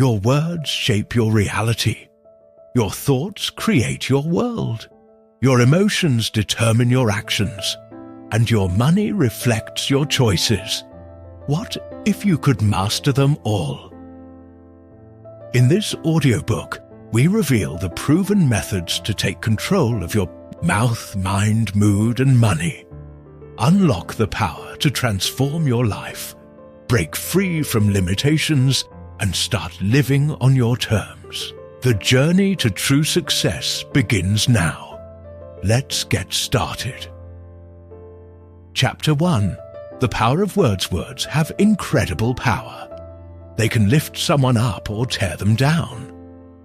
Your words shape your reality. Your thoughts create your world. Your emotions determine your actions, and your money reflects your choices. What if you could master them all? In this audiobook, we reveal the proven methods to take control of your mouth, mind, mood, and money. Unlock the power to transform your life, break free from limitations, and start living on your terms. The journey to true success begins now. Let's get started. Chapter 1. The power of words. Words have incredible power. They can lift someone up or tear them down.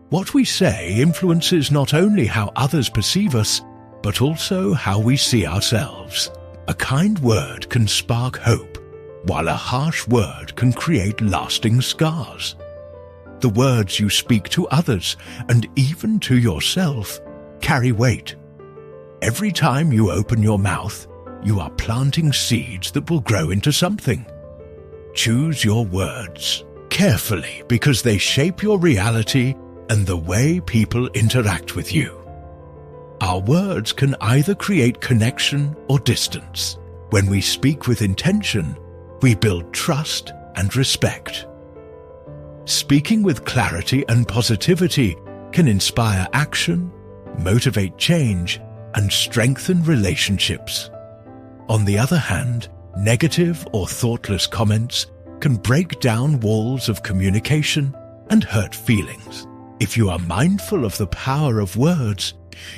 What we say influences not only how others perceive us, but also how we see ourselves. A kind word can spark hope, while a harsh word can create lasting scars. The words you speak to others, and even to yourself, carry weight. Every time you open your mouth, you are planting seeds that will grow into something. Choose your words carefully because they shape your reality and the way people interact with you. Our words can either create connection or distance. When we speak with intention, we build trust and respect. Speaking with clarity and positivity can inspire action, motivate change, and strengthen relationships. On the other hand, negative or thoughtless comments can break down walls of communication and hurt feelings. If you are mindful of the power of words,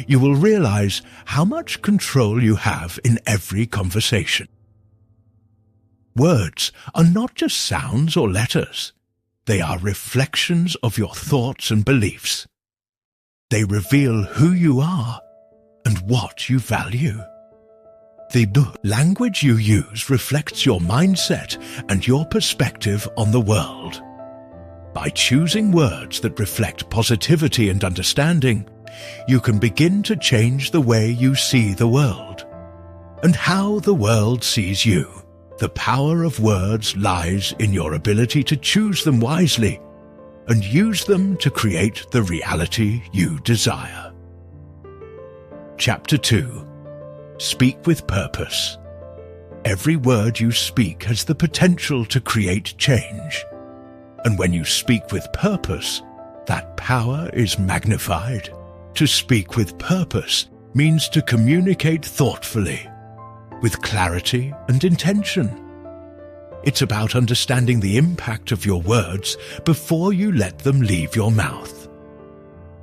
you will realize how much control you have in every conversation. Words are not just sounds or letters. They are reflections of your thoughts and beliefs. They reveal who you are and what you value. The language you use reflects your mindset and your perspective on the world. By choosing words that reflect positivity and understanding, you can begin to change the way you see the world and how the world sees you. The power of words lies in your ability to choose them wisely and use them to create the reality you desire. Chapter 2. Speak with purpose. Every word you speak has the potential to create change. And when you speak with purpose, that power is magnified. To speak with purpose means to communicate thoughtfully, with clarity and intention. It's about understanding the impact of your words before you let them leave your mouth.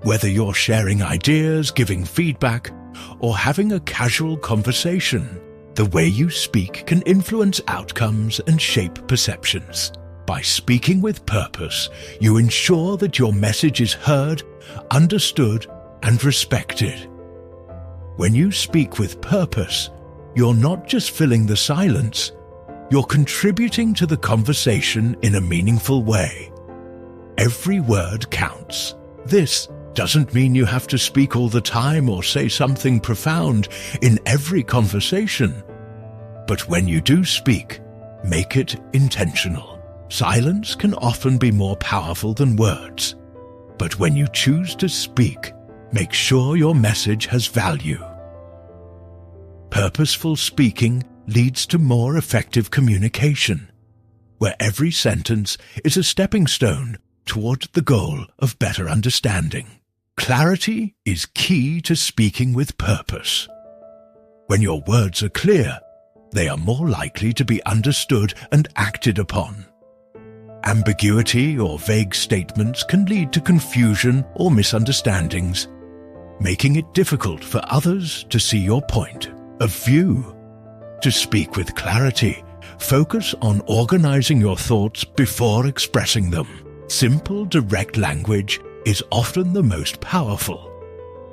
Whether you're sharing ideas, giving feedback, or having a casual conversation, the way you speak can influence outcomes and shape perceptions. By speaking with purpose, you ensure that your message is heard, understood, and respected. When you speak with purpose, you're not just filling the silence, you're contributing to the conversation in a meaningful way. Every word counts. This doesn't mean you have to speak all the time or say something profound in every conversation. But when you do speak, make it intentional. Silence can often be more powerful than words. But when you choose to speak, make sure your message has value. Purposeful speaking leads to more effective communication, where every sentence is a stepping stone toward the goal of better understanding. Clarity is key to speaking with purpose. When your words are clear, they are more likely to be understood and acted upon. Ambiguity or vague statements can lead to confusion or misunderstandings, making it difficult for others to see your point of view. To speak with clarity, focus on organizing your thoughts before expressing them. Simple, direct language is often the most powerful,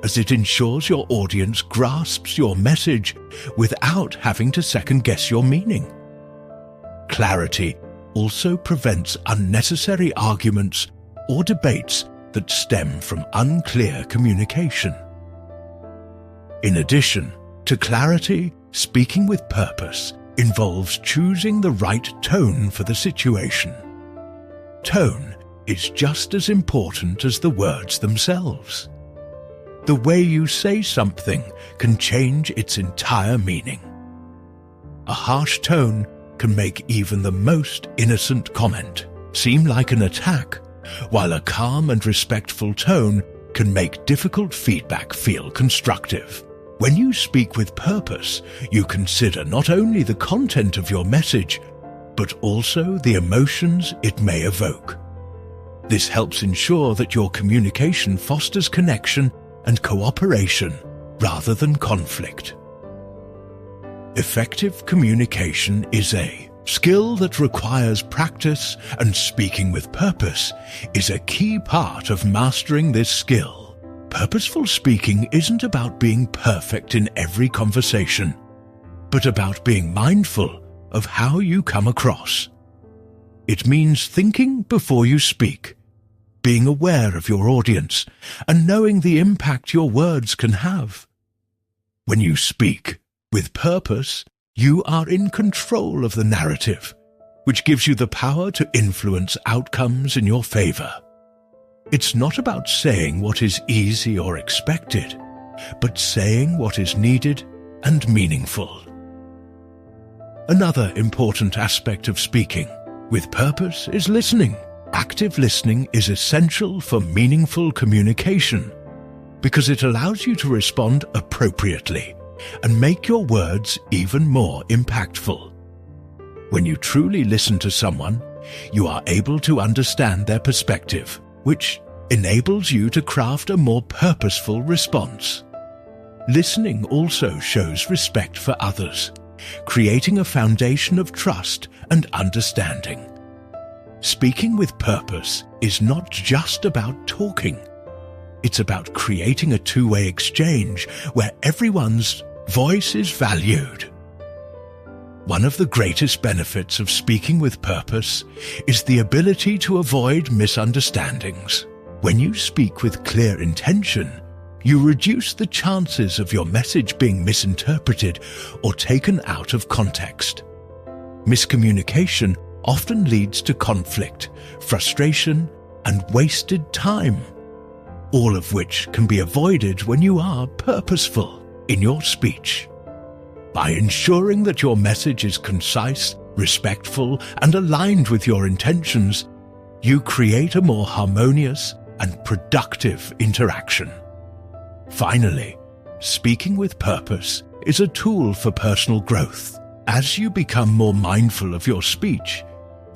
as it ensures your audience grasps your message without having to second-guess your meaning. Clarity also prevents unnecessary arguments or debates that stem from unclear communication. In addition to clarity, speaking with purpose involves choosing the right tone for the situation. Tone is just as important as the words themselves. The way you say something can change its entire meaning. A harsh tone can make even the most innocent comment seem like an attack, while a calm and respectful tone can make difficult feedback feel constructive. When you speak with purpose, you consider not only the content of your message, but also the emotions it may evoke. This helps ensure that your communication fosters connection and cooperation rather than conflict. Effective communication is a skill that requires practice, and speaking with purpose is a key part of mastering this skill. Purposeful speaking isn't about being perfect in every conversation, but about being mindful of how you come across. It means thinking before you speak, being aware of your audience, and knowing the impact your words can have. When you speak with purpose, you are in control of the narrative, which gives you the power to influence outcomes in your favor. It's not about saying what is easy or expected, but saying what is needed and meaningful. Another important aspect of speaking with purpose is listening. Active listening is essential for meaningful communication because it allows you to respond appropriately and make your words even more impactful. When you truly listen to someone, you are able to understand their perspective, which enables you to craft a more purposeful response. Listening also shows respect for others, creating a foundation of trust and understanding. Speaking with purpose is not just about talking. It's about creating a two-way exchange where everyone's voice is valued. One of the greatest benefits of speaking with purpose is the ability to avoid misunderstandings. When you speak with clear intention, you reduce the chances of your message being misinterpreted or taken out of context. Miscommunication often leads to conflict, frustration, and wasted time, all of which can be avoided when you are purposeful in your speech. By ensuring that your message is concise, respectful, and aligned with your intentions, you create a more harmonious and productive interaction. Finally, speaking with purpose is a tool for personal growth. As you become more mindful of your speech,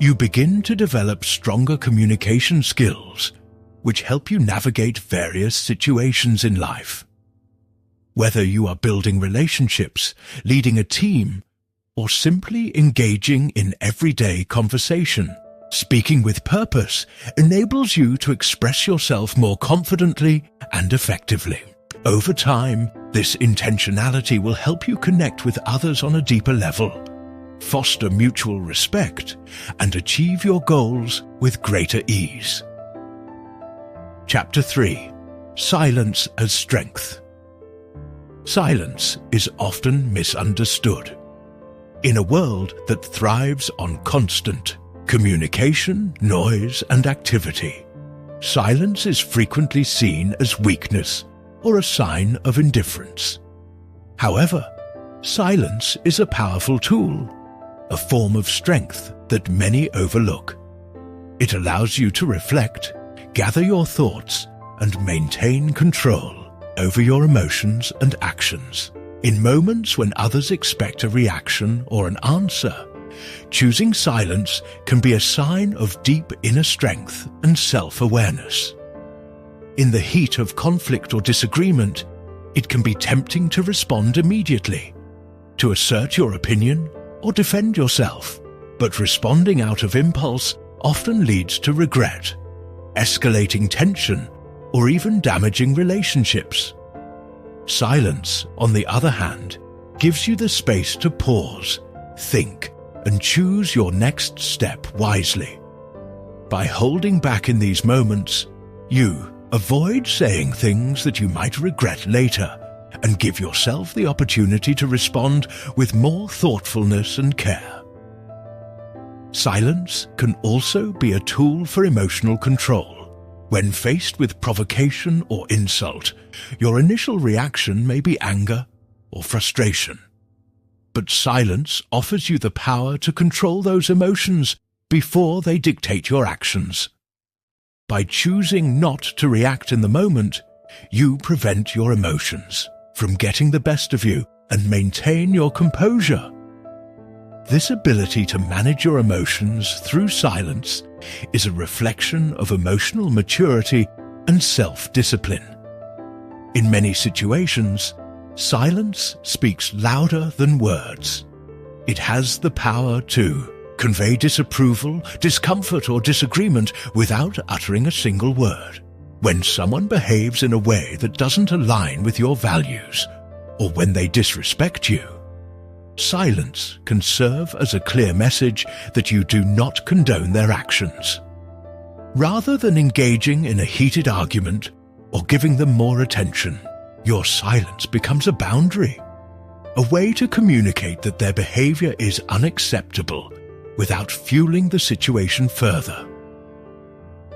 you begin to develop stronger communication skills, which help you navigate various situations in life. Whether you are building relationships, leading a team, or simply engaging in everyday conversation, speaking with purpose enables you to express yourself more confidently and effectively. Over time, this intentionality will help you connect with others on a deeper level, foster mutual respect, and achieve your goals with greater ease. Chapter 3. Silence as Strength. Silence is often misunderstood. In a world that thrives on constant communication, noise, and activity, silence is frequently seen as weakness or a sign of indifference. However, silence is a powerful tool, a form of strength that many overlook. It allows you to reflect, gather your thoughts, and maintain control over your emotions and actions. In moments when others expect a reaction or an answer, choosing silence can be a sign of deep inner strength and self-awareness. In the heat of conflict or disagreement, it can be tempting to respond immediately, to assert your opinion or defend yourself. But responding out of impulse often leads to regret, escalating tension, or even damaging relationships. Silence, on the other hand, gives you the space to pause, think, and choose your next step wisely. By holding back in these moments, you avoid saying things that you might regret later and give yourself the opportunity to respond with more thoughtfulness and care. Silence can also be a tool for emotional control. When faced with provocation or insult, your initial reaction may be anger or frustration. But silence offers you the power to control those emotions before they dictate your actions. By choosing not to react in the moment, you prevent your emotions from getting the best of you and maintain your composure. This ability to manage your emotions through silence is a reflection of emotional maturity and self-discipline. In many situations, silence speaks louder than words. It has the power to convey disapproval, discomfort, or disagreement without uttering a single word. When someone behaves in a way that doesn't align with your values, or when they disrespect you, silence can serve as a clear message that you do not condone their actions. Rather than engaging in a heated argument or giving them more attention, your silence becomes a boundary, a way to communicate that their behavior is unacceptable without fueling the situation further.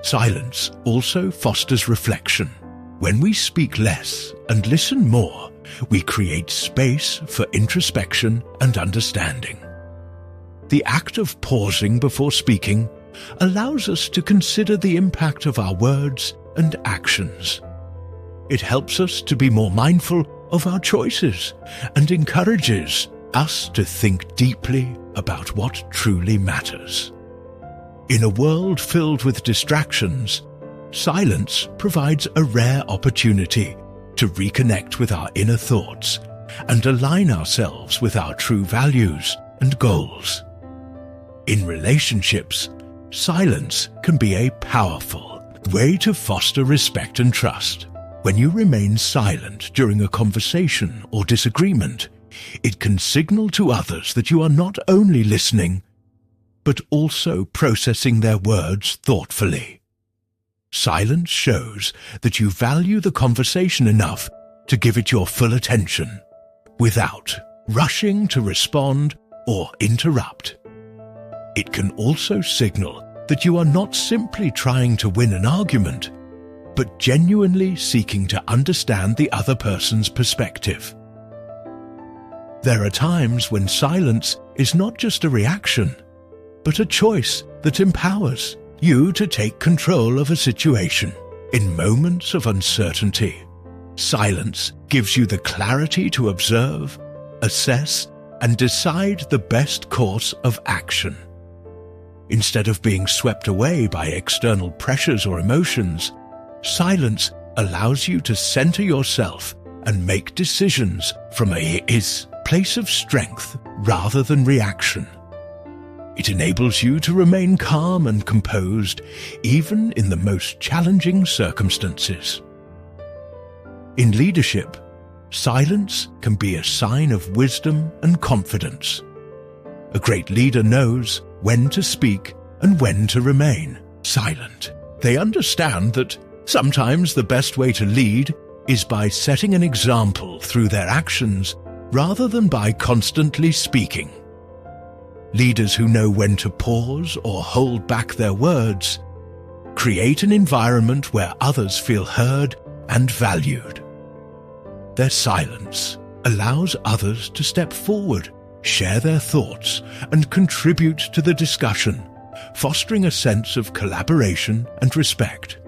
Silence also fosters reflection. When we speak less and listen more, we create space for introspection and understanding. The act of pausing before speaking allows us to consider the impact of our words and actions. It helps us to be more mindful of our choices and encourages us to think deeply about what truly matters. In a world filled with distractions, silence provides a rare opportunity to reconnect with our inner thoughts and align ourselves with our true values and goals. In relationships, silence can be a powerful way to foster respect and trust. When you remain silent during a conversation or disagreement, it can signal to others that you are not only listening, but also processing their words thoughtfully. Silence shows that you value the conversation enough to give it your full attention, without rushing to respond or interrupt. It can also signal that you are not simply trying to win an argument, but genuinely seeking to understand the other person's perspective. There are times when silence is not just a reaction, but a choice that empowers you to take control of a situation. In moments of uncertainty, silence gives you the clarity to observe, assess, and decide the best course of action. Instead of being swept away by external pressures or emotions, silence allows you to center yourself and make decisions from a place of strength rather than reaction. It enables you to remain calm and composed, even in the most challenging circumstances. In leadership, silence can be a sign of wisdom and confidence. A great leader knows when to speak and when to remain silent. They understand that sometimes the best way to lead is by setting an example through their actions rather than by constantly speaking. Leaders who know when to pause or hold back their words create an environment where others feel heard and valued. Their silence allows others to step forward, share their thoughts, and contribute to the discussion, fostering a sense of collaboration and respect.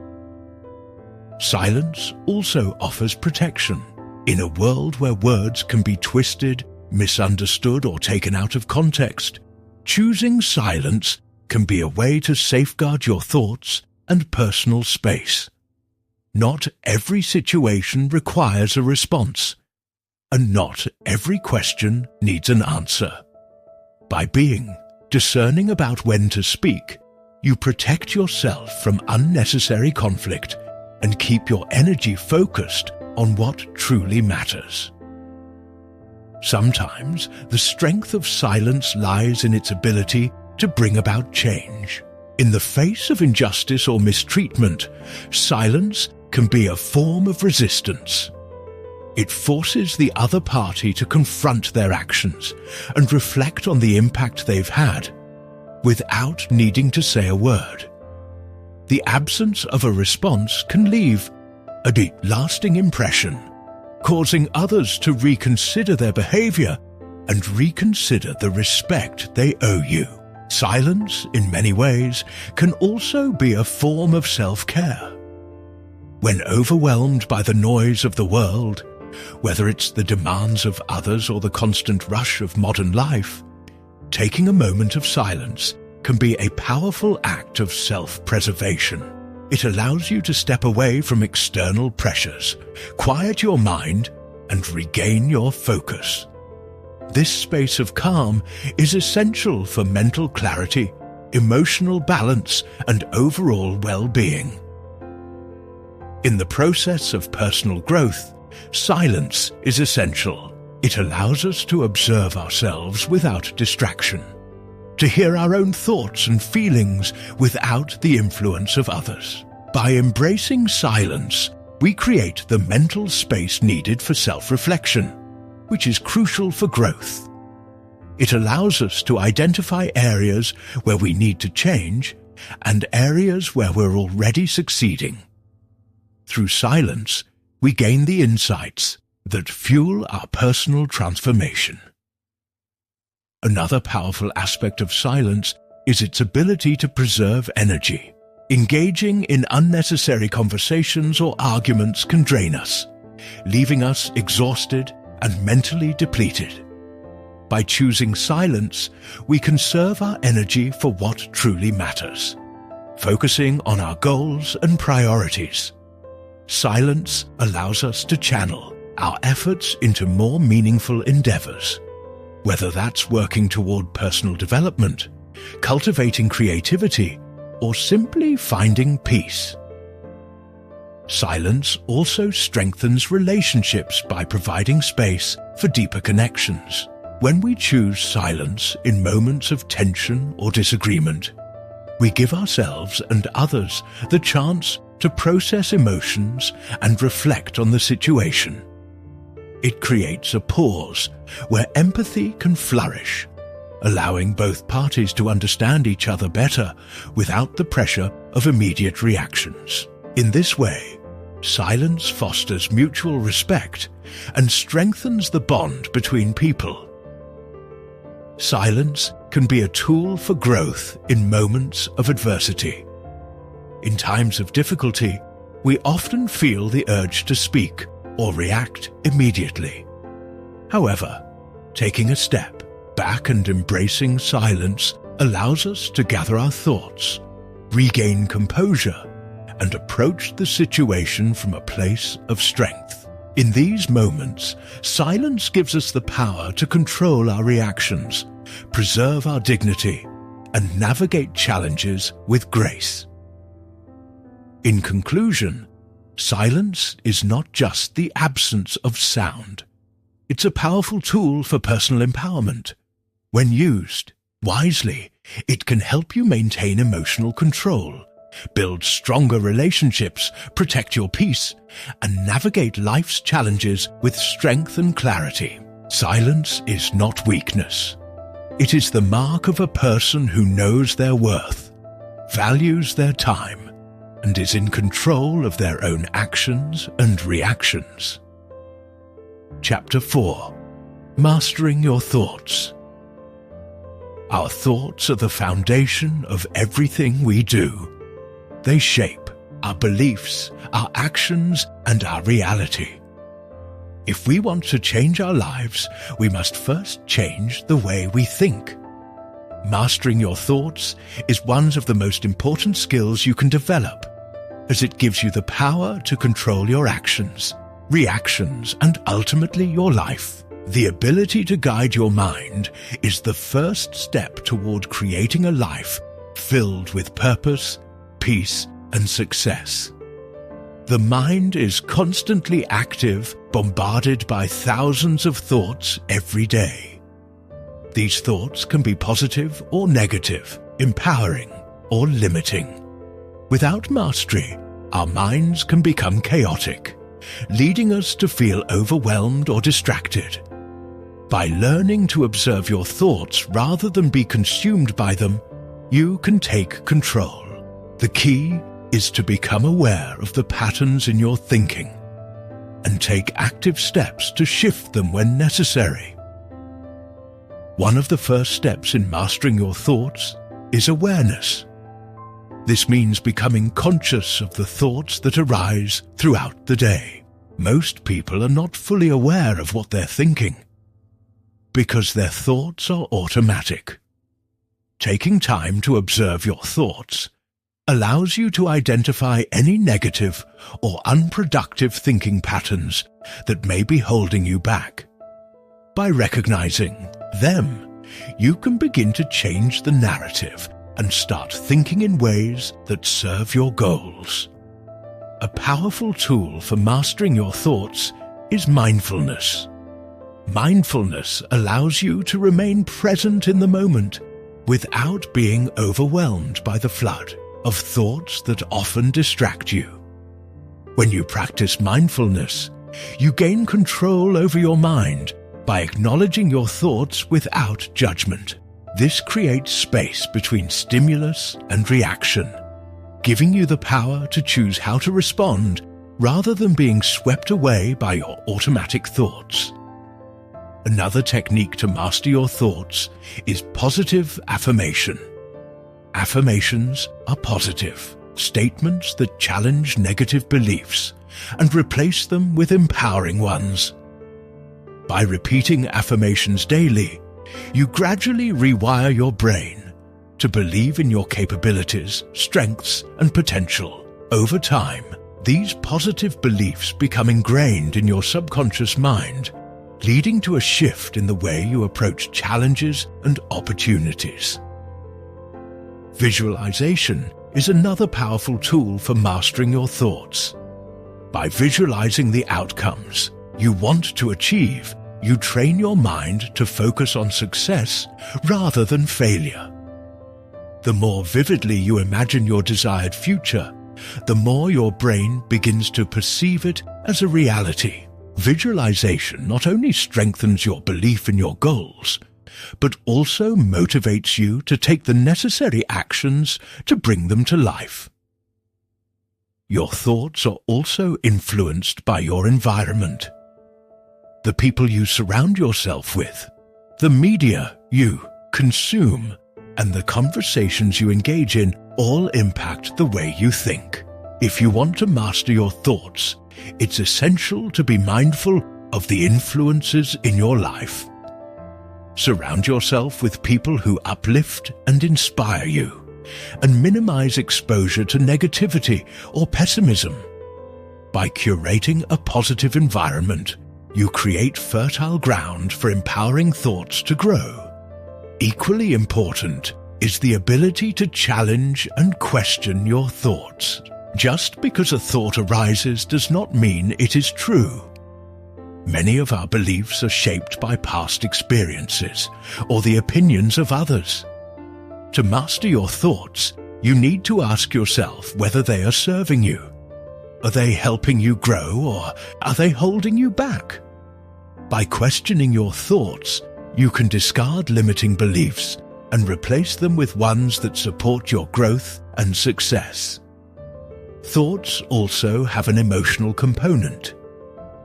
Silence also offers protection. In a world where words can be twisted, misunderstood, or taken out of context, choosing silence can be a way to safeguard your thoughts and personal space. Not every situation requires a response, and not every question needs an answer. By being discerning about when to speak, you protect yourself from unnecessary conflict and keep your energy focused on what truly matters. Sometimes the strength of silence lies in its ability to bring about change. In the face of injustice or mistreatment, silence can be a form of resistance. It forces the other party to confront their actions and reflect on the impact they've had. without needing to say a word. The absence of a response can leave a deep, lasting impression, causing others to reconsider their behavior and reconsider the respect they owe you. Silence, in many ways, can also be a form of self-care. When overwhelmed by the noise of the world, whether it's the demands of others or the constant rush of modern life, taking a moment of silence can be a powerful act of self-preservation. It allows you to step away from external pressures, quiet your mind, and regain your focus. This space of calm is essential for mental clarity, emotional balance, and overall well-being. In the process of personal growth, silence is essential. It allows us to observe ourselves without distraction, to hear our own thoughts and feelings without the influence of others. By embracing silence, we create the mental space needed for self-reflection, which is crucial for growth. It allows us to identify areas where we need to change and areas where we're already succeeding. Through silence, we gain the insights that fuel our personal transformation. Another powerful aspect of silence is its ability to preserve energy. Engaging in unnecessary conversations or arguments can drain us, leaving us exhausted and mentally depleted. By choosing silence, we conserve our energy for what truly matters, focusing on our goals and priorities. Silence allows us to channel our efforts into more meaningful endeavors, whether that's working toward personal development, cultivating creativity, or simply finding peace. Silence also strengthens relationships by providing space for deeper connections. When we choose silence in moments of tension or disagreement, we give ourselves and others the chance to process emotions and reflect on the situation. It creates a pause where empathy can flourish, allowing both parties to understand each other better without the pressure of immediate reactions. In this way, silence fosters mutual respect and strengthens the bond between people. Silence can be a tool for growth in moments of adversity. In times of difficulty, we often feel the urge to speak or react immediately. However, taking a step back and embracing silence allows us to gather our thoughts, regain composure, and approach the situation from a place of strength. In these moments, silence gives us the power to control our reactions, preserve our dignity, and navigate challenges with grace. In conclusion, silence is not just the absence of sound. It's a powerful tool for personal empowerment. When used wisely, it can help you maintain emotional control, build stronger relationships, protect your peace, and navigate life's challenges with strength and clarity. Silence is not weakness. It is the mark of a person who knows their worth, values their time, and is in control of their own actions and reactions. Chapter 4. Mastering Your Thoughts. Our thoughts are the foundation of everything we do. They shape our beliefs, our actions, and our reality. If we want to change our lives, we must first change the way we think. Mastering your thoughts is one of the most important skills you can develop, as it gives you the power to control your actions, reactions, and ultimately your life. The ability to guide your mind is the first step toward creating a life filled with purpose, peace, and success. The mind is constantly active, bombarded by thousands of thoughts every day. These thoughts can be positive or negative, empowering or limiting. Without mastery, our minds can become chaotic, leading us to feel overwhelmed or distracted. By learning to observe your thoughts rather than be consumed by them, you can take control. The key is to become aware of the patterns in your thinking and take active steps to shift them when necessary. One of the first steps in mastering your thoughts is awareness. This means becoming conscious of the thoughts that arise throughout the day. Most people are not fully aware of what they're thinking because their thoughts are automatic. Taking time to observe your thoughts allows you to identify any negative or unproductive thinking patterns that may be holding you back. By recognizing them, you can begin to change the narrative and start thinking in ways that serve your goals. A powerful tool for mastering your thoughts is mindfulness. Mindfulness allows you to remain present in the moment without being overwhelmed by the flood of thoughts that often distract you. When you practice mindfulness, you gain control over your mind by acknowledging your thoughts without judgment. This creates space between stimulus and reaction, giving you the power to choose how to respond rather than being swept away by your automatic thoughts. Another technique to master your thoughts is positive affirmation. Affirmations are positive statements that challenge negative beliefs and replace them with empowering ones. By repeating affirmations daily, you gradually rewire your brain to believe in your capabilities, strengths, and potential. Over time, these positive beliefs become ingrained in your subconscious mind, leading to a shift in the way you approach challenges and opportunities. Visualization is another powerful tool for mastering your thoughts. By visualizing the outcomes you want to achieve, you train your mind to focus on success rather than failure. The more vividly you imagine your desired future, the more your brain begins to perceive it as a reality. Visualization not only strengthens your belief in your goals, but also motivates you to take the necessary actions to bring them to life. Your thoughts are also influenced by your environment. The people you surround yourself with, the media you consume, and the conversations you engage in all impact the way you think. If you want to master your thoughts, it's essential to be mindful of the influences in your life. Surround yourself with people who uplift and inspire you, and minimize exposure to negativity or pessimism. By curating a positive environment, you create fertile ground for empowering thoughts to grow. Equally important is the ability to challenge and question your thoughts. Just because a thought arises does not mean it is true. Many of our beliefs are shaped by past experiences or the opinions of others. To master your thoughts, you need to ask yourself whether they are serving you. Are they helping you grow, or are they holding you back? By questioning your thoughts, you can discard limiting beliefs and replace them with ones that support your growth and success. Thoughts also have an emotional component.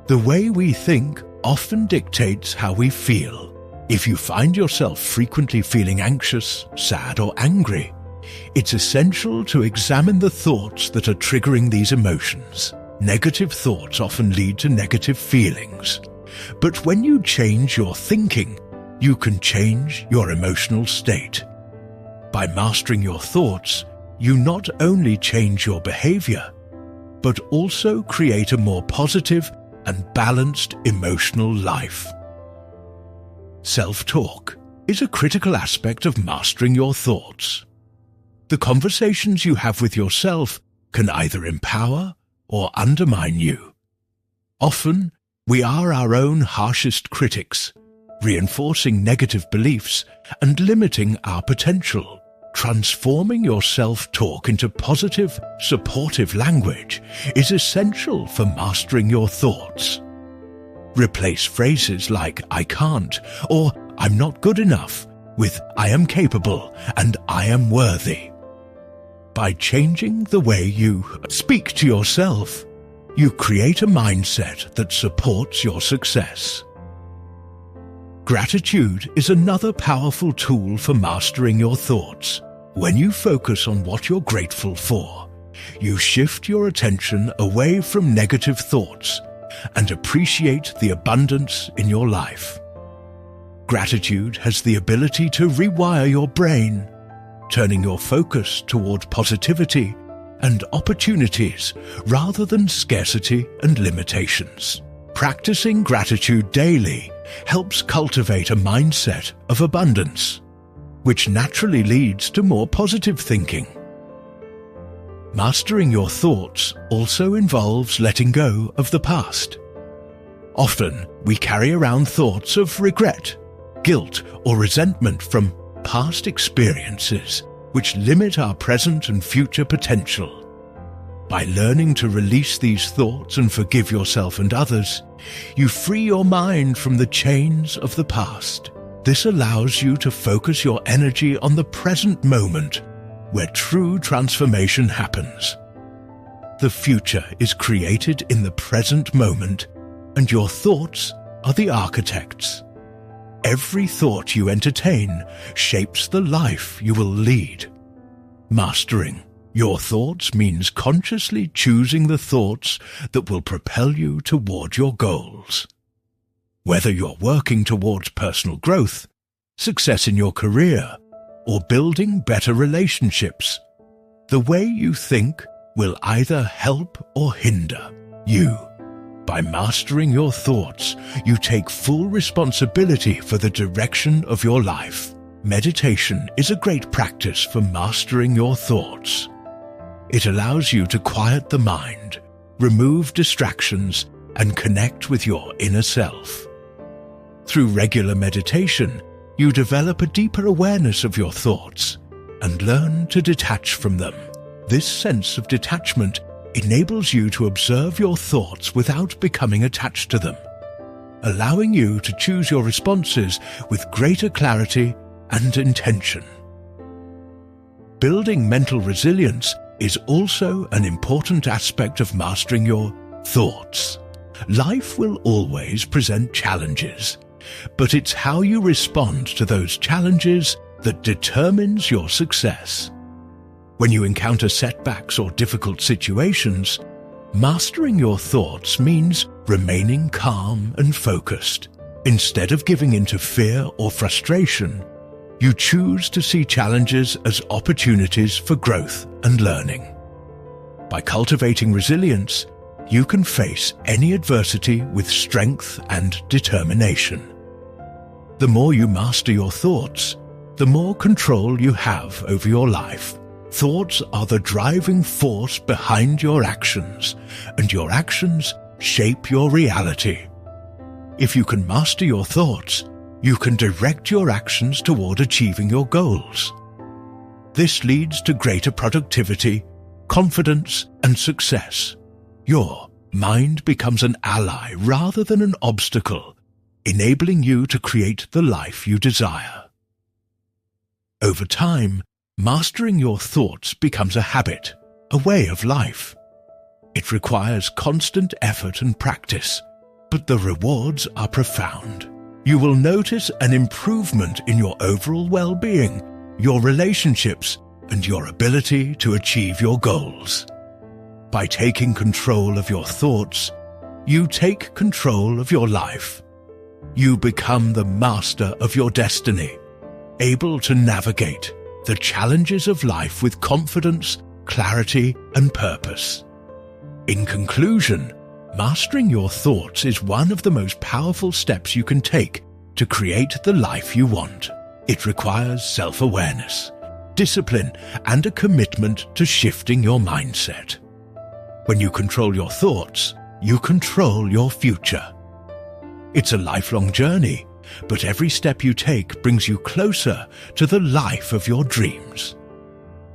The way we think often dictates how we feel. If you find yourself frequently feeling anxious, sad, or angry, it's essential to examine the thoughts that are triggering these emotions. Negative thoughts often lead to negative feelings, but when you change your thinking, you can change your emotional state. By mastering your thoughts, you not only change your behavior, but also create a more positive and balanced emotional life. Self-talk is a critical aspect of mastering your thoughts. The conversations you have with yourself can either empower or undermine you. Often, we are our own harshest critics, reinforcing negative beliefs and limiting our potential. Transforming your self-talk into positive, supportive language is essential for mastering your thoughts. Replace phrases like "I can't" or "I'm not good enough" with "I am capable" and "I am worthy." By changing the way you speak to yourself, you create a mindset that supports your success. Gratitude is another powerful tool for mastering your thoughts. When you focus on what you're grateful for, you shift your attention away from negative thoughts and appreciate the abundance in your life. Gratitude has the ability to rewire your brain, turning your focus toward positivity and opportunities rather than scarcity and limitations. Practicing gratitude daily helps cultivate a mindset of abundance, which naturally leads to more positive thinking. Mastering your thoughts also involves letting go of the past. Often, we carry around thoughts of regret, guilt, or resentment from past experiences, which limit our present and future potential. By learning to release these thoughts and forgive yourself and others, you free your mind from the chains of the past. This allows you to focus your energy on the present moment, where true transformation happens. The future is created in the present moment, and your thoughts are the architects. Every thought you entertain shapes the life you will lead. Mastering your thoughts means consciously choosing the thoughts that will propel you toward your goals. Whether you're working towards personal growth, success in your career, or building better relationships, the way you think will either help or hinder you. By mastering your thoughts, you take full responsibility for the direction of your life. Meditation is a great practice for mastering your thoughts. It allows you to quiet the mind, remove distractions, and connect with your inner self. Through regular meditation, you develop a deeper awareness of your thoughts and learn to detach from them. This sense of detachment enables you to observe your thoughts without becoming attached to them, allowing you to choose your responses with greater clarity and intention. Building mental resilience is also an important aspect of mastering your thoughts. Life will always present challenges, but it's how you respond to those challenges that determines your success. When you encounter setbacks or difficult situations, mastering your thoughts means remaining calm and focused. Instead of giving in to fear or frustration, you choose to see challenges as opportunities for growth and learning. By cultivating resilience, you can face any adversity with strength and determination. The more you master your thoughts, the more control you have over your life. Thoughts are the driving force behind your actions, and your actions shape your reality. If you can master your thoughts, you can direct your actions toward achieving your goals. This leads to greater productivity, confidence, and success. Your mind becomes an ally rather than an obstacle, enabling you to create the life you desire. Over time, mastering your thoughts becomes a habit, a way of life. It requires constant effort and practice, but the rewards are profound. You will notice an improvement in your overall well-being, your relationships, and your ability to achieve your goals. By taking control of your thoughts, you take control of your life. You become the master of your destiny, able to navigate the challenges of life with confidence, clarity, and purpose. In conclusion, mastering your thoughts is one of the most powerful steps you can take to create the life you want. It requires self-awareness, discipline, and a commitment to shifting your mindset. When you control your thoughts, you control your future. It's a lifelong journey, but every step you take brings you closer to the life of your dreams.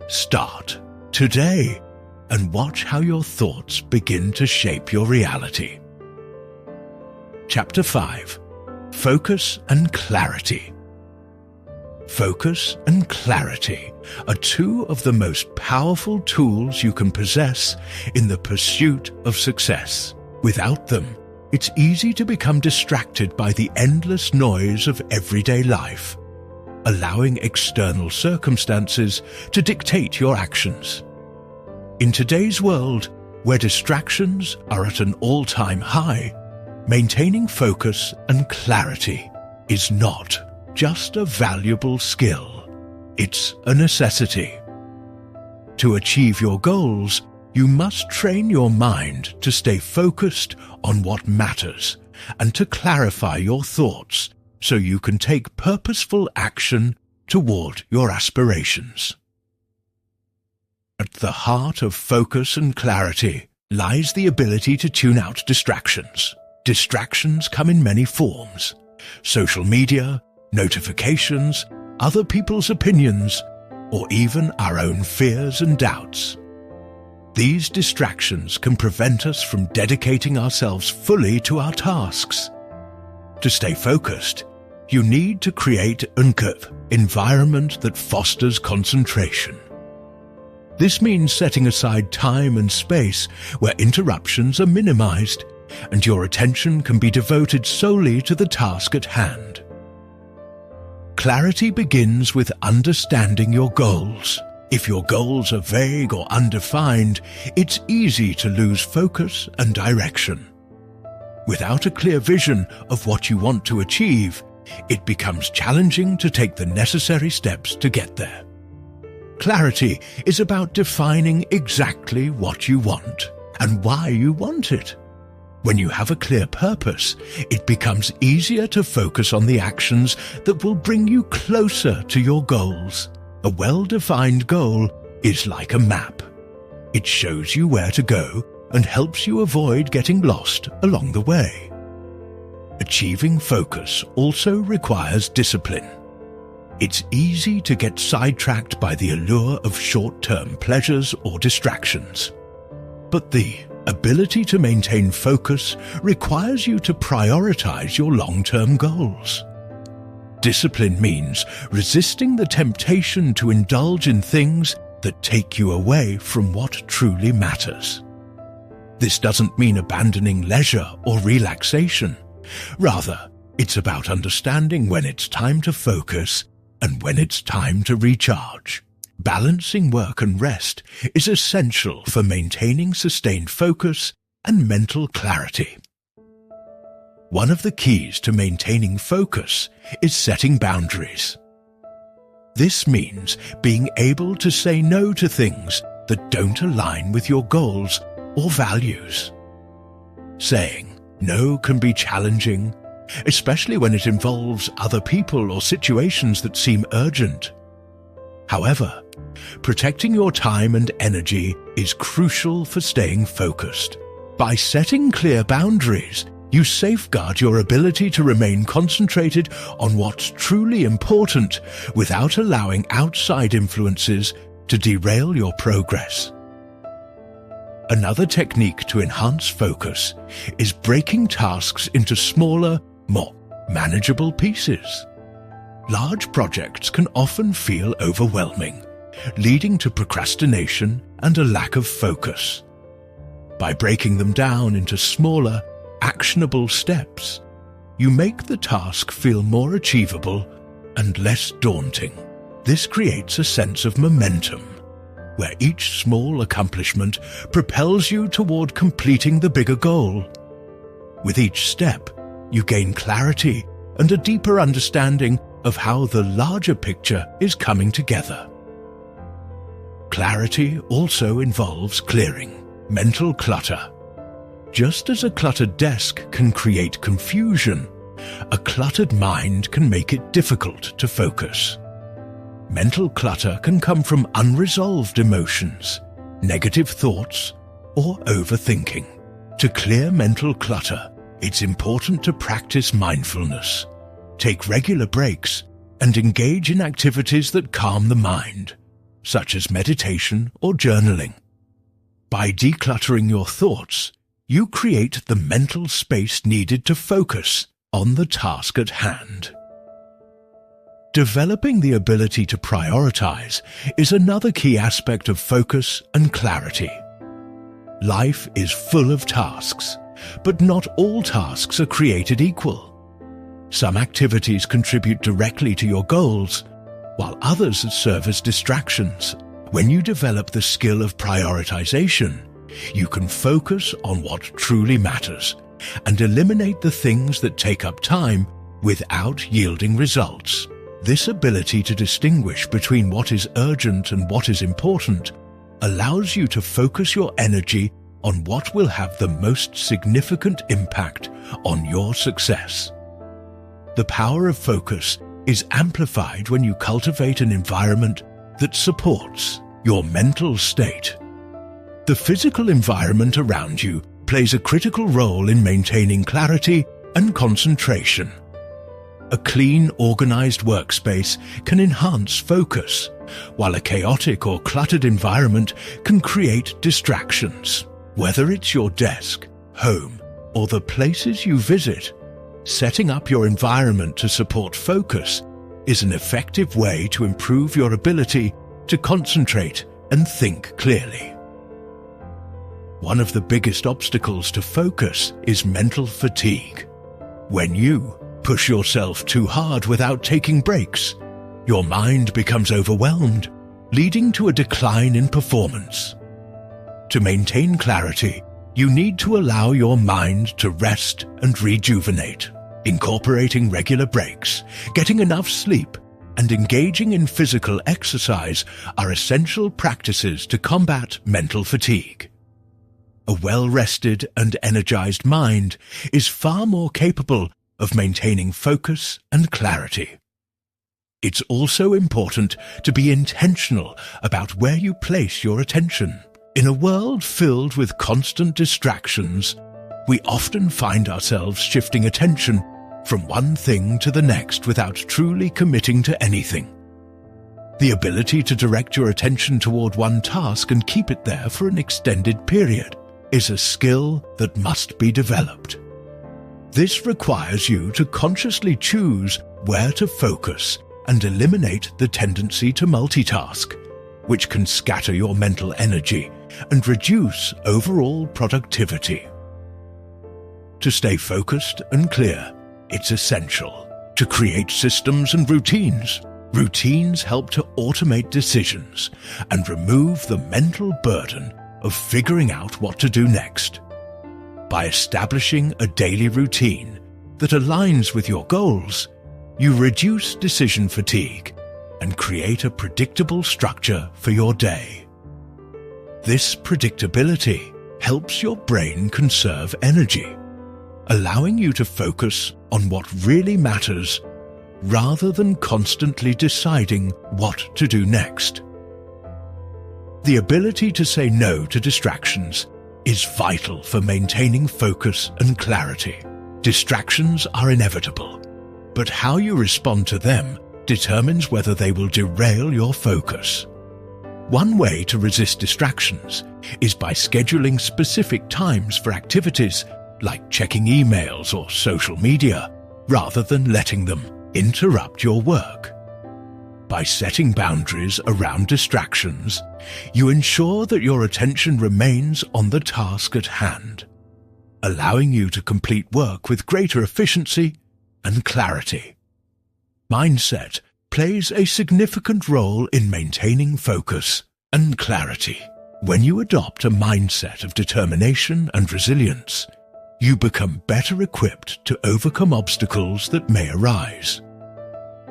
Start today and watch how your thoughts begin to shape your reality. Chapter 5. Focus and Clarity. Focus and clarity are two of the most powerful tools you can possess in the pursuit of success. Without them, it's easy to become distracted by the endless noise of everyday life, allowing external circumstances to dictate your actions. In today's world, where distractions are at an all-time high, maintaining focus and clarity is not just a valuable skill, it's a necessity. To achieve your goals, you must train your mind to stay focused on what matters and to clarify your thoughts so you can take purposeful action toward your aspirations. At the heart of focus and clarity lies the ability to tune out distractions. Distractions come in many forms: social media, notifications, other people's opinions, or even our own fears and doubts. These distractions can prevent us from dedicating ourselves fully to our tasks. To stay focused, you need to create an environment that fosters concentration. This means setting aside time and space where interruptions are minimized and your attention can be devoted solely to the task at hand. Clarity begins with understanding your goals. If your goals are vague or undefined, it's easy to lose focus and direction. Without a clear vision of what you want to achieve, it becomes challenging to take the necessary steps to get there. Clarity is about defining exactly what you want and why you want it. When you have a clear purpose, it becomes easier to focus on the actions that will bring you closer to your goals. A well-defined goal is like a map. It shows you where to go and helps you avoid getting lost along the way. Achieving focus also requires discipline. It's easy to get sidetracked by the allure of short-term pleasures or distractions. But the ability to maintain focus requires you to prioritize your long-term goals. Discipline means resisting the temptation to indulge in things that take you away from what truly matters. This doesn't mean abandoning leisure or relaxation. Rather, it's about understanding when it's time to focus and when it's time to recharge. Balancing work and rest is essential for maintaining sustained focus and mental clarity. One of the keys to maintaining focus is setting boundaries. This means being able to say no to things that don't align with your goals or values. Saying no can be challenging, especially when it involves other people or situations that seem urgent. However, protecting your time and energy is crucial for staying focused. By setting clear boundaries, you safeguard your ability to remain concentrated on what's truly important without allowing outside influences to derail your progress. Another technique to enhance focus is breaking tasks into smaller, more manageable pieces. Large projects can often feel overwhelming, leading to procrastination and a lack of focus. By breaking them down into smaller, actionable steps, you make the task feel more achievable and less daunting. This creates a sense of momentum, where each small accomplishment propels you toward completing the bigger goal. With each step, you gain clarity and a deeper understanding of how the larger picture is coming together. Clarity also involves clearing mental clutter. Just as a cluttered desk can create confusion, a cluttered mind can make it difficult to focus. Mental clutter can come from unresolved emotions, negative thoughts, or overthinking. To clear mental clutter, it's important to practice mindfulness, take regular breaks, and engage in activities that calm the mind, such as meditation or journaling. By decluttering your thoughts, you create the mental space needed to focus on the task at hand. Developing the ability to prioritize is another key aspect of focus and clarity. Life is full of tasks, but not all tasks are created equal. Some activities contribute directly to your goals, while others serve as distractions. When you develop the skill of prioritization, you can focus on what truly matters and eliminate the things that take up time without yielding results. This ability to distinguish between what is urgent and what is important allows you to focus your energy on what will have the most significant impact on your success. The power of focus is amplified when you cultivate an environment that supports your mental state. The physical environment around you plays a critical role in maintaining clarity and concentration. A clean, organized workspace can enhance focus, while a chaotic or cluttered environment can create distractions. Whether it's your desk, home, or the places you visit, setting up your environment to support focus is an effective way to improve your ability to concentrate and think clearly. One of the biggest obstacles to focus is mental fatigue. When you push yourself too hard without taking breaks, your mind becomes overwhelmed, leading to a decline in performance. To maintain clarity, you need to allow your mind to rest and rejuvenate. Incorporating regular breaks, getting enough sleep, and engaging in physical exercise are essential practices to combat mental fatigue. A well-rested and energized mind is far more capable of maintaining focus and clarity. It's also important to be intentional about where you place your attention. In a world filled with constant distractions, we often find ourselves shifting attention from one thing to the next without truly committing to anything. The ability to direct your attention toward one task and keep it there for an extended period is a skill that must be developed. This requires you to consciously choose where to focus and eliminate the tendency to multitask, which can scatter your mental energy and reduce overall productivity. To stay focused and clear, it's essential to create systems and routines. Routines help to automate decisions and remove the mental burden of figuring out what to do next. By establishing a daily routine that aligns with your goals, you reduce decision fatigue and create a predictable structure for your day. This predictability helps your brain conserve energy, allowing you to focus on what really matters rather than constantly deciding what to do next. The ability to say no to distractions is vital for maintaining focus and clarity. Distractions are inevitable, but how you respond to them determines whether they will derail your focus. One way to resist distractions is by scheduling specific times for activities like checking emails or social media, rather than letting them interrupt your work. By setting boundaries around distractions, you ensure that your attention remains on the task at hand, allowing you to complete work with greater efficiency and clarity. Mindset plays a significant role in maintaining focus and clarity. When you adopt a mindset of determination and resilience, you become better equipped to overcome obstacles that may arise.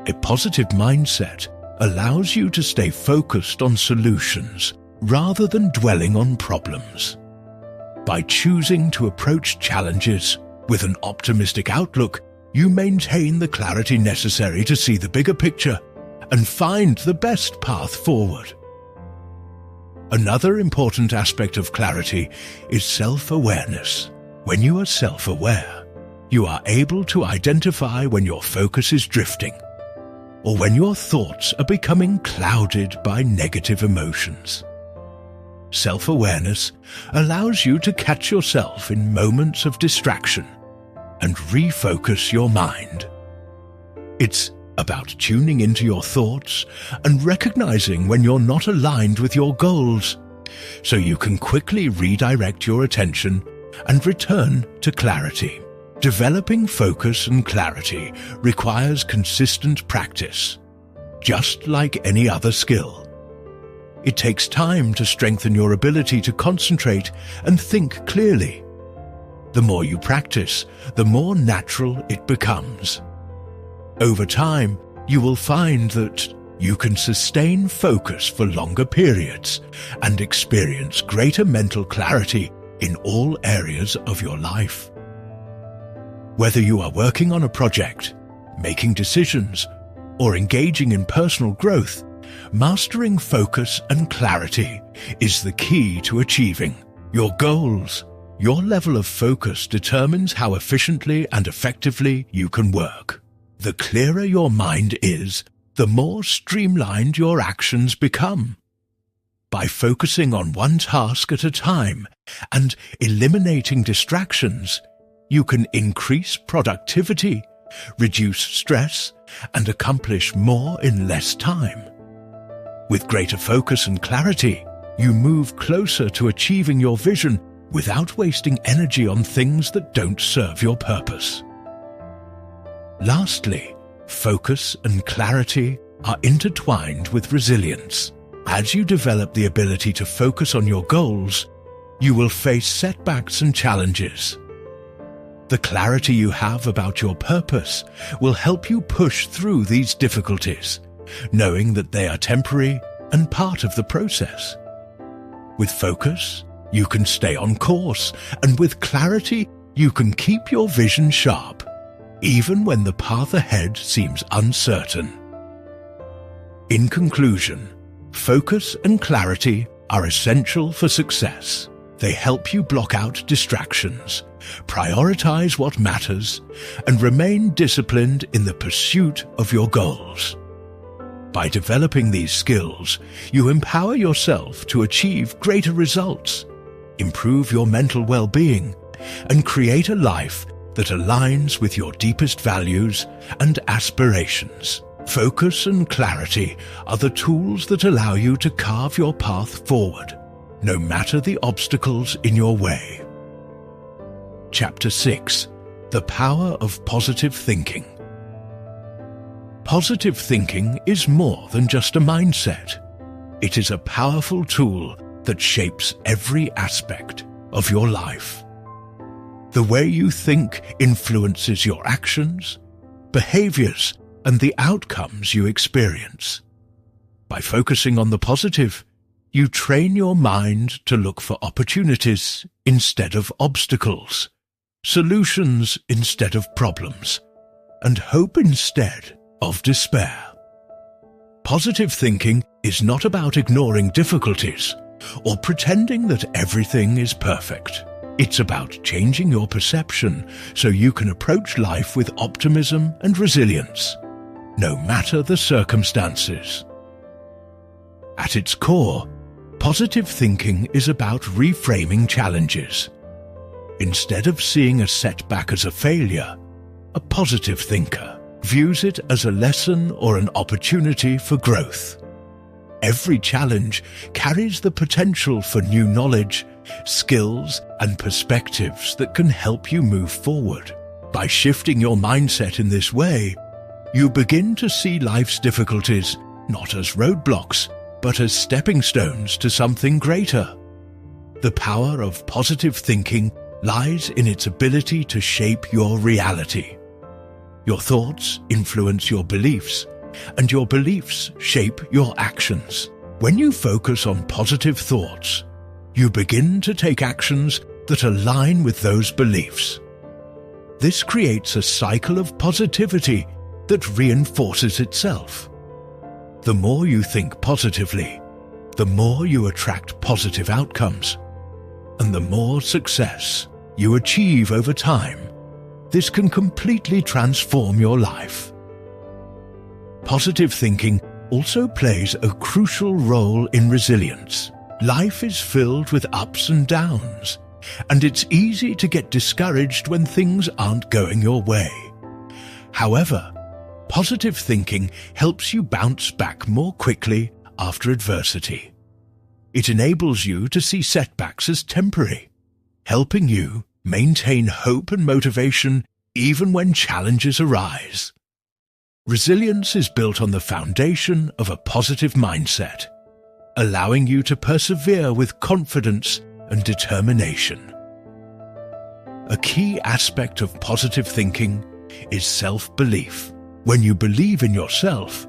A positive mindset allows you to stay focused on solutions rather than dwelling on problems. By choosing to approach challenges with an optimistic outlook, you maintain the clarity necessary to see the bigger picture and find the best path forward. Another important aspect of clarity is self-awareness. When you are self-aware, you are able to identify when your focus is drifting, or when your thoughts are becoming clouded by negative emotions. Self-awareness allows you to catch yourself in moments of distraction and refocus your mind. It's about tuning into your thoughts and recognizing when you're not aligned with your goals, so you can quickly redirect your attention and return to clarity. Developing focus and clarity requires consistent practice, just like any other skill. It takes time to strengthen your ability to concentrate and think clearly. The more you practice, the more natural it becomes. Over time, you will find that you can sustain focus for longer periods and experience greater mental clarity in all areas of your life. Whether you are working on a project, making decisions, or engaging in personal growth, mastering focus and clarity is the key to achieving your goals. Your level of focus determines how efficiently and effectively you can work. The clearer your mind is, the more streamlined your actions become. By focusing on one task at a time and eliminating distractions, you can increase productivity, reduce stress, and accomplish more in less time. With greater focus and clarity, you move closer to achieving your vision without wasting energy on things that don't serve your purpose. Lastly, focus and clarity are intertwined with resilience. As you develop the ability to focus on your goals, you will face setbacks and challenges. The clarity you have about your purpose will help you push through these difficulties, knowing that they are temporary and part of the process. With focus, you can stay on course, and with clarity, you can keep your vision sharp, even when the path ahead seems uncertain. In conclusion, focus and clarity are essential for success. They help you block out distractions, prioritize what matters, and remain disciplined in the pursuit of your goals. By developing these skills, you empower yourself to achieve greater results, improve your mental well-being, and create a life that aligns with your deepest values and aspirations. Focus and clarity are the tools that allow you to carve your path forward, no matter the obstacles in your way. Chapter 6: The Power of Positive Thinking. Positive thinking is more than just a mindset. It is a powerful tool that shapes every aspect of your life. The way you think influences your actions, behaviors, and the outcomes you experience. By focusing on the positive, you train your mind to look for opportunities instead of obstacles, solutions instead of problems, and hope instead of despair. Positive thinking is not about ignoring difficulties or pretending that everything is perfect. It's about changing your perception so you can approach life with optimism and resilience, no matter the circumstances. At its core, positive thinking is about reframing challenges. Instead of seeing a setback as a failure, a positive thinker views it as a lesson or an opportunity for growth. Every challenge carries the potential for new knowledge, skills, and perspectives that can help you move forward. By shifting your mindset in this way, you begin to see life's difficulties not as roadblocks, but as stepping stones to something greater. The power of positive thinking lies in its ability to shape your reality. Your thoughts influence your beliefs, and your beliefs shape your actions. When you focus on positive thoughts, you begin to take actions that align with those beliefs. This creates a cycle of positivity that reinforces itself. The more you think positively, the more you attract positive outcomes, and the more success you achieve over time. This can completely transform your life. Positive thinking also plays a crucial role in resilience. Life is filled with ups and downs, and it's easy to get discouraged when things aren't going your way. However, Positive thinking helps you bounce back more quickly after adversity. It enables you to see setbacks as temporary, helping you maintain hope and motivation even when challenges arise. Resilience is built on the foundation of a positive mindset, allowing you to persevere with confidence and determination. A key aspect of positive thinking is self-belief. When you believe in yourself,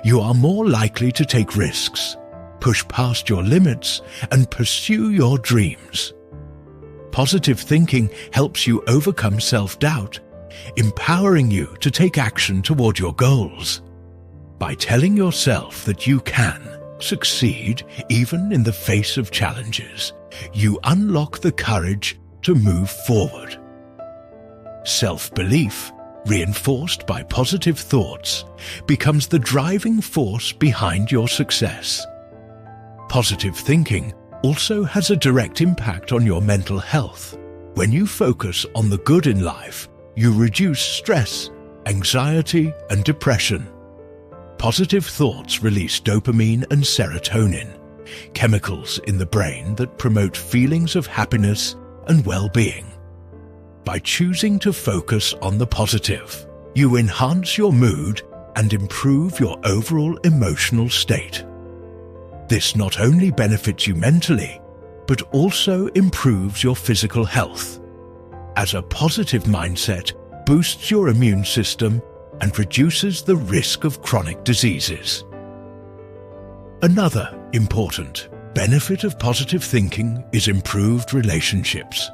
you are more likely to take risks, push past your limits, and pursue your dreams. Positive thinking helps you overcome self-doubt, empowering you to take action toward your goals. By telling yourself that you can succeed even in the face of challenges, you unlock the courage to move forward. Self-belief, reinforced by positive thoughts, becomes the driving force behind your success. Positive thinking also has a direct impact on your mental health. When you focus on the good in life, you reduce stress, anxiety, and depression. Positive thoughts release dopamine and serotonin, chemicals in the brain that promote feelings of happiness and well-being. By choosing to focus on the positive, you enhance your mood and improve your overall emotional state. This not only benefits you mentally, but also improves your physical health, as a positive mindset boosts your immune system and reduces the risk of chronic diseases. Another important benefit of positive thinking is improved relationships.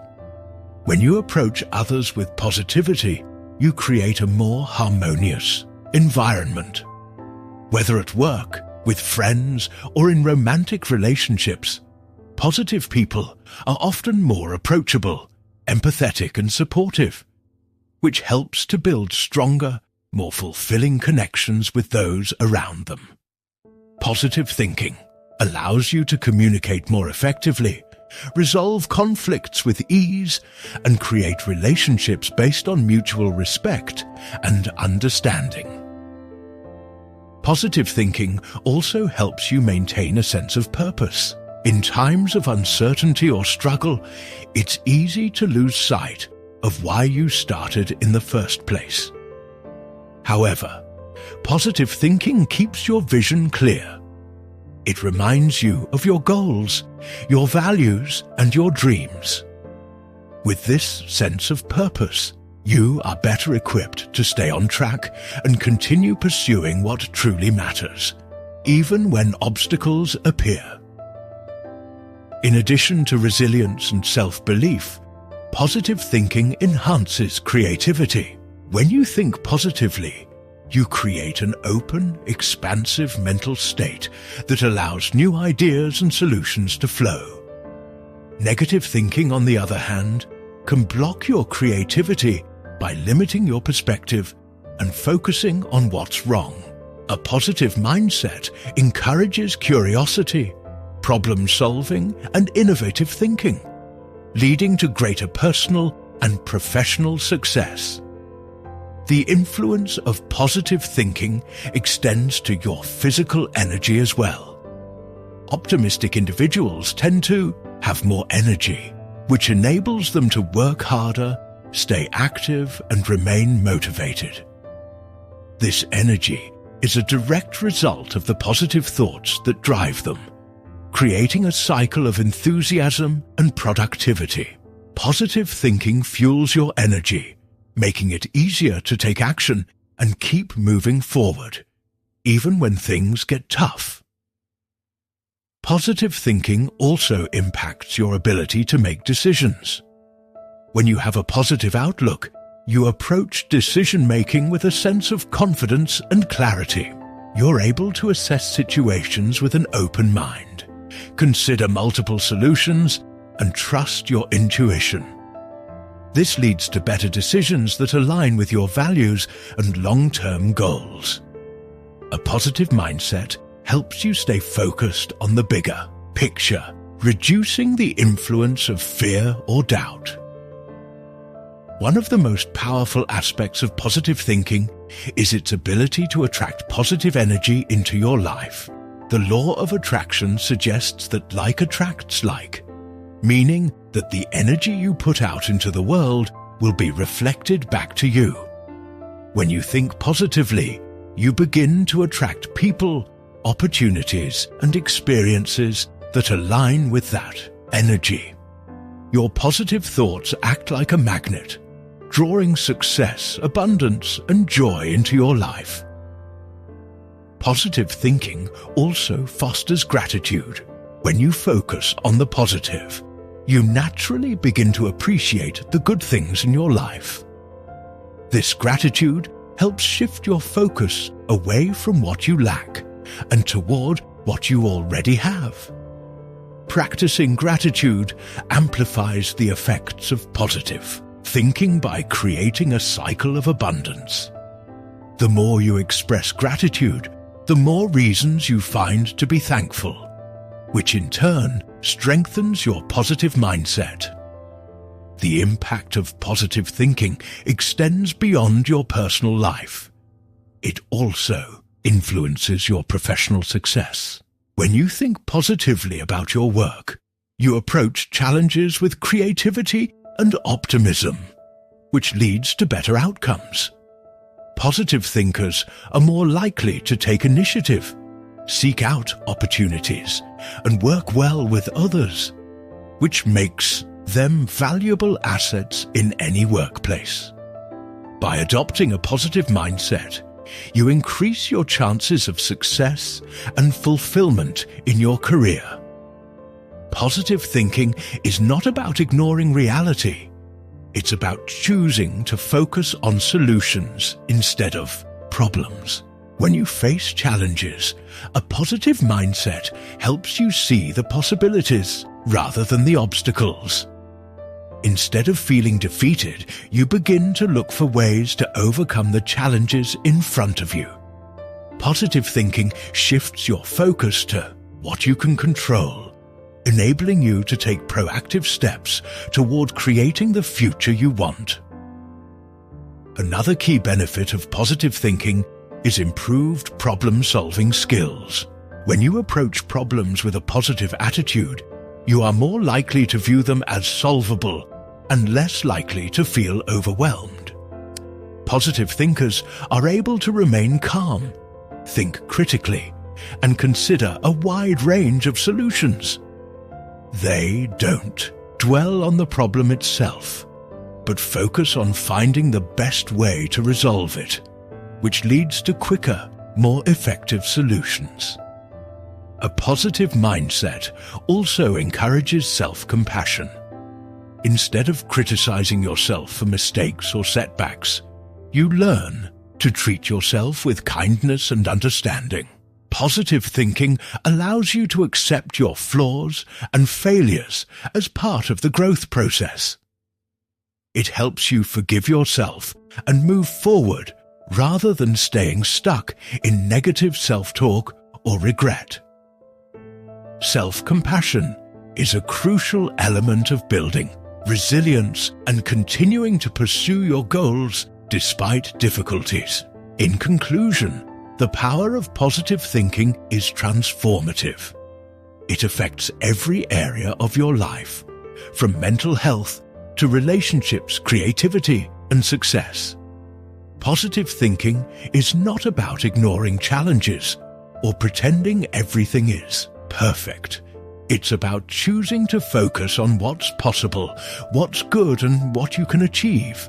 When you approach others with positivity, you create a more harmonious environment. Whether at work, with friends, or in romantic relationships, positive people are often more approachable, empathetic, and supportive, which helps to build stronger, more fulfilling connections with those around them. Positive thinking allows you to communicate more effectively, resolve conflicts with ease, and create relationships based on mutual respect and understanding. Positive thinking also helps you maintain a sense of purpose. In times of uncertainty or struggle, it's easy to lose sight of why you started in the first place. However, positive thinking keeps your vision clear. It reminds you of your goals, your values, and your dreams. With this sense of purpose, you are better equipped to stay on track and continue pursuing what truly matters, even when obstacles appear. In addition to resilience and self-belief, positive thinking enhances creativity. When you think positively, you create an open, expansive mental state that allows new ideas and solutions to flow. Negative thinking, on the other hand, can block your creativity by limiting your perspective and focusing on what's wrong. A positive mindset encourages curiosity, problem-solving, and innovative thinking, leading to greater personal and professional success. The influence of positive thinking extends to your physical energy as well. Optimistic individuals tend to have more energy, which enables them to work harder, stay active, and remain motivated. This energy is a direct result of the positive thoughts that drive them, creating a cycle of enthusiasm and productivity. Positive thinking fuels your energy, making it easier to take action and keep moving forward, even when things get tough. Positive thinking also impacts your ability to make decisions. When you have a positive outlook, you approach decision-making with a sense of confidence and clarity. You're able to assess situations with an open mind, consider multiple solutions, and trust your intuition. This leads to better decisions that align with your values and long-term goals. A positive mindset helps you stay focused on the bigger picture, reducing the influence of fear or doubt. One of the most powerful aspects of positive thinking is its ability to attract positive energy into your life. The law of attraction suggests that like attracts like, meaning that the energy you put out into the world will be reflected back to you. When you think positively, you begin to attract people, opportunities, and experiences that align with that energy. Your positive thoughts act like a magnet, drawing success, abundance, and joy into your life. Positive thinking also fosters gratitude. When you focus on the positive, you naturally begin to appreciate the good things in your life. This gratitude helps shift your focus away from what you lack and toward what you already have. Practicing gratitude amplifies the effects of positive thinking by creating a cycle of abundance. The more you express gratitude, the more reasons you find to be thankful, which in turn strengthens your positive mindset. The impact of positive thinking extends beyond your personal life. It also influences your professional success. When you think positively about your work, you approach challenges with creativity and optimism, which leads to better outcomes. Positive thinkers are more likely to take initiative, seek out opportunities, and work well with others, which makes them valuable assets in any workplace. By adopting a positive mindset, you increase your chances of success and fulfillment in your career. Positive thinking is not about ignoring reality. It's about choosing to focus on solutions instead of problems. When you face challenges, a positive mindset helps you see the possibilities rather than the obstacles. Instead of feeling defeated, you begin to look for ways to overcome the challenges in front of you. Positive thinking shifts your focus to what you can control, enabling you to take proactive steps toward creating the future you want. Another key benefit of positive thinking is improved problem-solving skills. When you approach problems with a positive attitude, you are more likely to view them as solvable and less likely to feel overwhelmed. Positive thinkers are able to remain calm, think critically, and consider a wide range of solutions. They don't dwell on the problem itself, but focus on finding the best way to resolve it, which leads to quicker, more effective solutions. A positive mindset also encourages self-compassion. Instead of criticizing yourself for mistakes or setbacks, you learn to treat yourself with kindness and understanding. Positive thinking allows you to accept your flaws and failures as part of the growth process. It helps you forgive yourself and move forward rather than staying stuck in negative self-talk or regret. Self-compassion is a crucial element of building resilience and continuing to pursue your goals despite difficulties. In conclusion, the power of positive thinking is transformative. It affects every area of your life, from mental health to relationships, creativity, and success. Positive thinking is not about ignoring challenges or pretending everything is perfect. It's about choosing to focus on what's possible, what's good, and what you can achieve.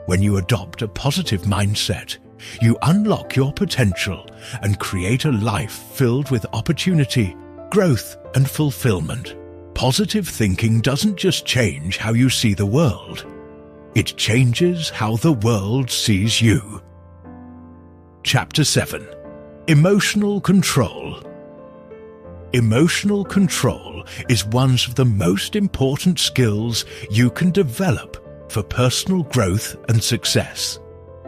When you adopt a positive mindset, you unlock your potential and create a life filled with opportunity, growth, and fulfillment. Positive thinking doesn't just change how you see the world. It changes how the world sees you. Chapter 7. Emotional Control. Emotional control is one of the most important skills you can develop for personal growth and success.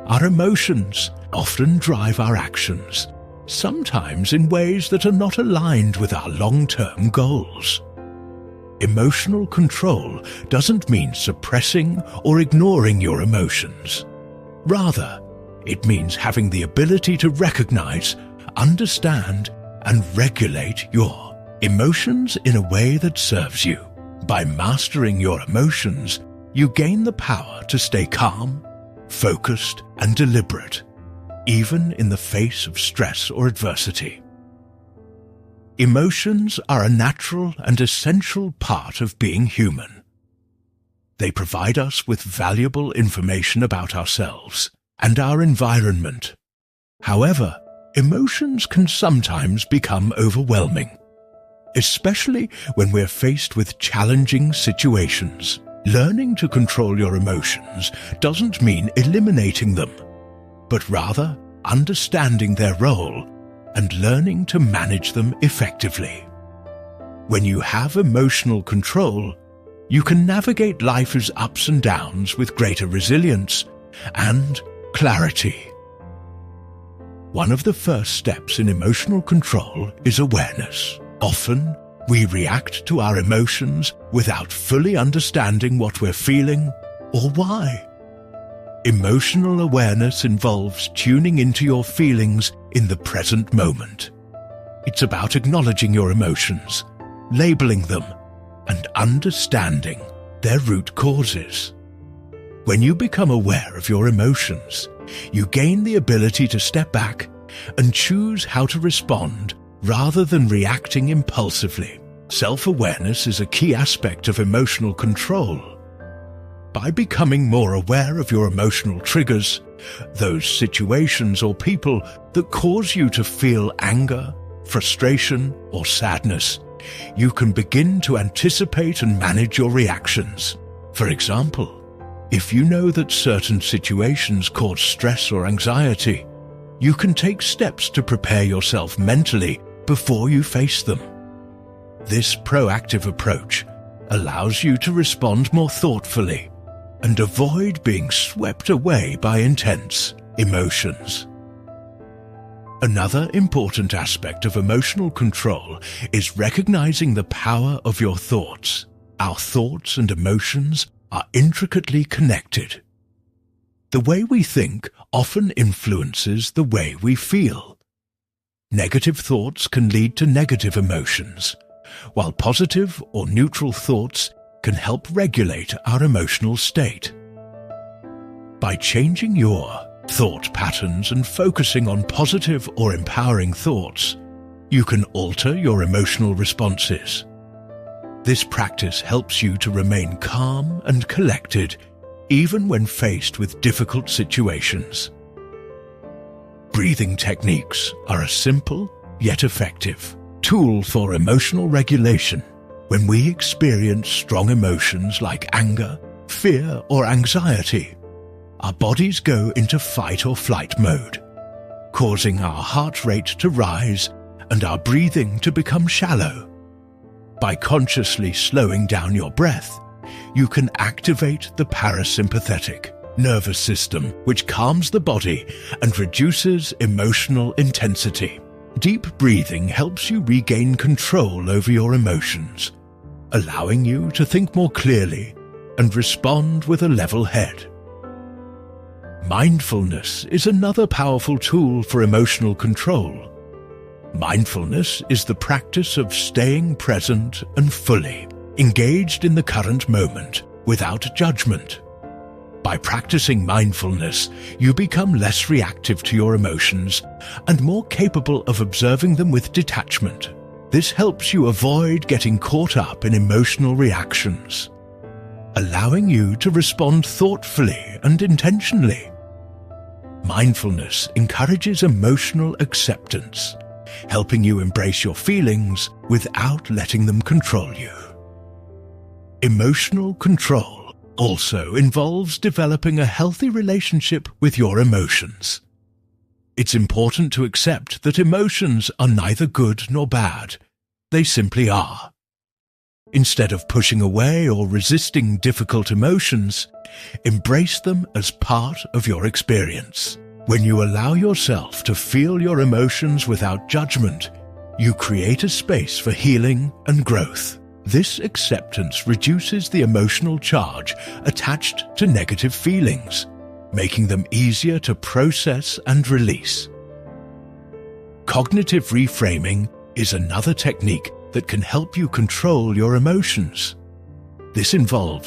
Our emotions often drive our actions, sometimes in ways that are not aligned with our long-term goals. Emotional control doesn't mean suppressing or ignoring your emotions. Rather, it means having the ability to recognize, understand, and regulate your emotions in a way that serves you. By mastering your emotions, you gain the power to stay calm, focused, and deliberate, even in the face of stress or adversity. Emotions are a natural and essential part of being human. They provide us with valuable information about ourselves and our environment. However, emotions can sometimes become overwhelming, especially when we're faced with challenging situations. Learning to control your emotions doesn't mean eliminating them, but rather understanding their role and learning to manage them effectively. When you have emotional control, you can navigate life's ups and downs with greater resilience and clarity. One of the first steps in emotional control is awareness. Often, we react to our emotions without fully understanding what we're feeling or why. Emotional awareness involves tuning into your feelings in the present moment. It's about acknowledging your emotions, labeling them, and understanding their root causes. When you become aware of your emotions, you gain the ability to step back and choose how to respond rather than reacting impulsively. Self-awareness is a key aspect of emotional control. By becoming more aware of your emotional triggers, those situations or people that cause you to feel anger, frustration, or sadness, you can begin to anticipate and manage your reactions. For example, if you know that certain situations cause stress or anxiety, you can take steps to prepare yourself mentally before you face them. This proactive approach allows you to respond more thoughtfully and avoid being swept away by intense emotions. Another important aspect of emotional control is recognizing the power of your thoughts. Our thoughts and emotions are intricately connected. The way we think often influences the way we feel. Negative thoughts can lead to negative emotions, while positive or neutral thoughts can help regulate our emotional state. By changing your thought patterns and focusing on positive or empowering thoughts, you can alter your emotional responses. This practice helps you to remain calm and collected, even when faced with difficult situations. Breathing techniques are a simple yet effective tool for emotional regulation. When we experience strong emotions like anger, fear, or anxiety, our bodies go into fight or flight mode, causing our heart rate to rise and our breathing to become shallow. By consciously slowing down your breath, you can activate the parasympathetic nervous system, which calms the body and reduces emotional intensity. Deep breathing helps you regain control over your emotions, allowing you to think more clearly and respond with a level head. Mindfulness is another powerful tool for emotional control. Mindfulness is the practice of staying present and fully engaged in the current moment without judgment. By practicing mindfulness, you become less reactive to your emotions and more capable of observing them with detachment. This helps you avoid getting caught up in emotional reactions, allowing you to respond thoughtfully and intentionally. Mindfulness encourages emotional acceptance, helping you embrace your feelings without letting them control you. Emotional control also involves developing a healthy relationship with your emotions. It's important to accept that emotions are neither good nor bad. They simply are. Instead of pushing away or resisting difficult emotions, embrace them as part of your experience. When you allow yourself to feel your emotions without judgment, you create a space for healing and growth. This acceptance reduces the emotional charge attached to negative feelings, making them easier to process and release. Cognitive reframing is another technique that can help you control your emotions. This involves